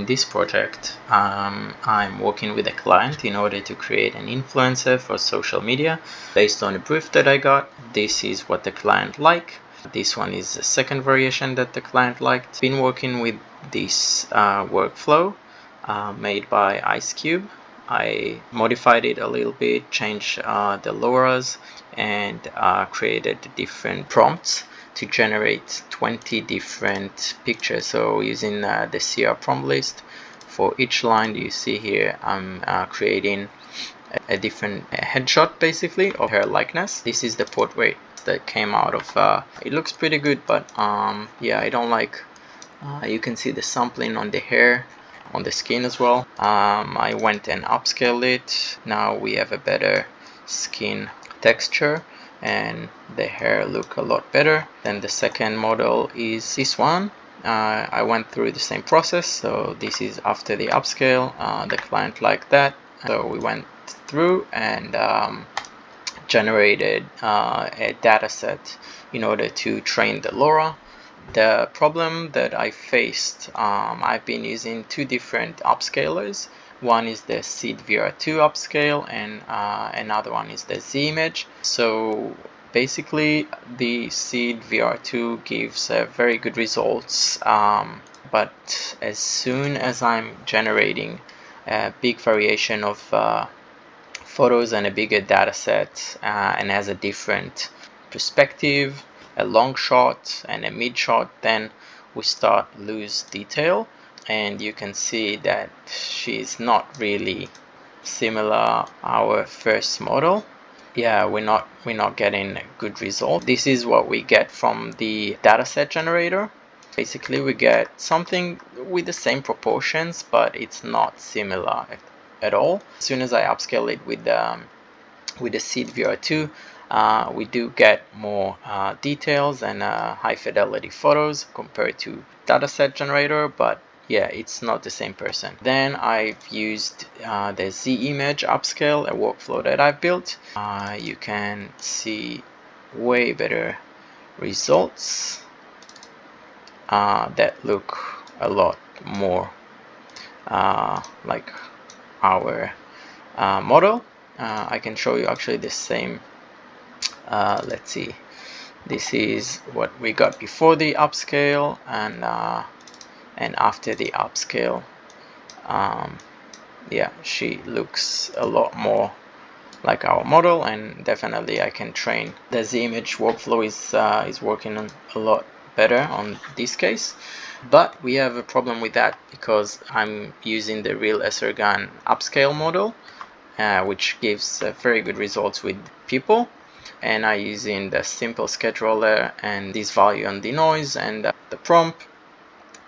in this project, I'm working with a client in order to create an influencer for social media based on a brief that I got. This is what the client liked. This one is the second variation that the client liked. Been working with this workflow made by IceCube. I modified it a little bit, changed the LoRa's, and created different prompts to generate 20 different pictures. So using the CR prompt list, for each line you see here, I'm creating a different headshot basically of her likeness. This is the portrait that came out of it looks pretty good, but yeah, I don't like you can see the sampling on the hair, on the skin as well. I went and upscaled it. Now we have a better skin texture and the hair look a lot better. Then the second model is this one. I went through the same process, so this is after the upscale. The client liked that, so we went through and generated a data set in order to train the LoRa. The problem that I faced, I've been using two different upscalers. One is the Seed VR2 upscale and another one is the Z image. So basically the Seed VR2 gives very good results, but as soon as I'm generating a big variation of photos and a bigger data set and has a different perspective, a long shot and a mid shot, then we start lose detail, and you can see that she's not really similar our first model. Yeah, we're not getting a good result. This is what we get from the dataset generator. Basically we get something with the same proportions, but it's not similar at all. As soon as I upscale it with the Seed VR2, we do get more details and high fidelity photos compared to dataset generator, but yeah, it's not the same person. Then I've used the Z image upscale, a workflow that I've built. You can see way better results that look a lot more like our model. I can show you actually the same. Let's see, this is what we got before the upscale and after the upscale. Yeah, she looks a lot more like our model, and definitely I can train. The Z image workflow is working a lot better on this case, but we have a problem with that because I'm using the Real Essergan upscale model, which gives very good results with people, and I using the simple scheduler and this value on the noise and the prompt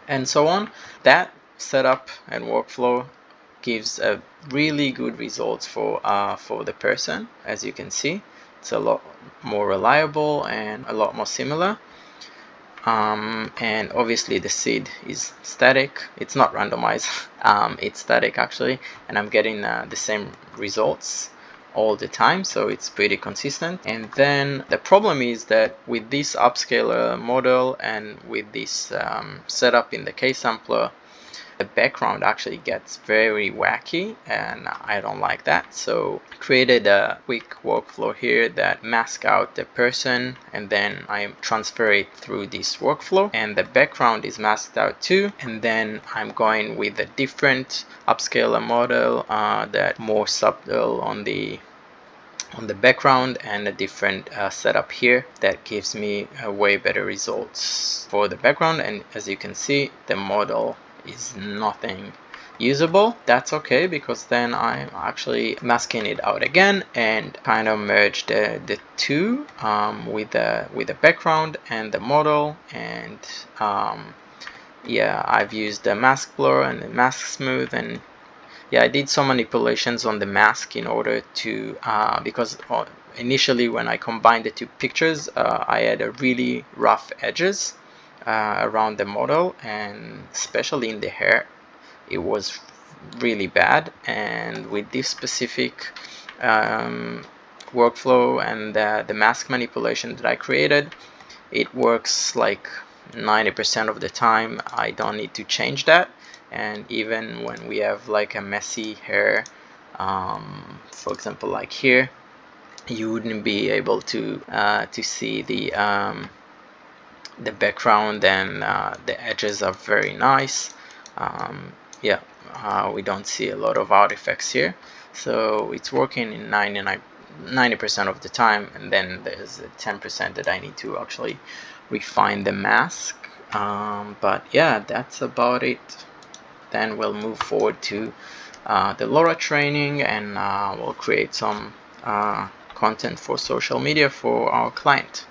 and so on. That setup and workflow gives a really good results for the person. As you can see, it's a lot more reliable and a lot more similar. And obviously the seed is static, it's not randomized, it's static actually, and I'm getting the same results all the time, so it's pretty consistent. And then the problem is that with this upscaler model and with this setup in the K-sampler, the background actually gets very wacky, and I don't like that. So I created a quick workflow here that masks out the person, and then I transfer it through this workflow, and the background is masked out too. And then I'm going with a different upscaler model that more subtle on the background, and a different setup here that gives me way better results for the background. And as you can see, the model is nothing usable. That's okay, because then I'm actually masking it out again and kind of merge the two with the background and the model. And yeah, I've used the mask blur and the mask smooth, and yeah, I did some manipulations on the mask in order to because initially when I combined the two pictures, I had a really rough edges around the model, and especially in the hair it was really bad. And with this specific workflow and the mask manipulation that I created, it works like 90% of the time. I don't need to change that, and even when we have like a messy hair, for example like here, you wouldn't be able to see the background, and the edges are very nice. Yeah, we don't see a lot of artifacts here, so it's working in 90% of the time, and then there's a 10% that I need to actually refine the mask. But yeah, that's about it. Then we'll move forward to the LoRa training, and we'll create some content for social media for our client.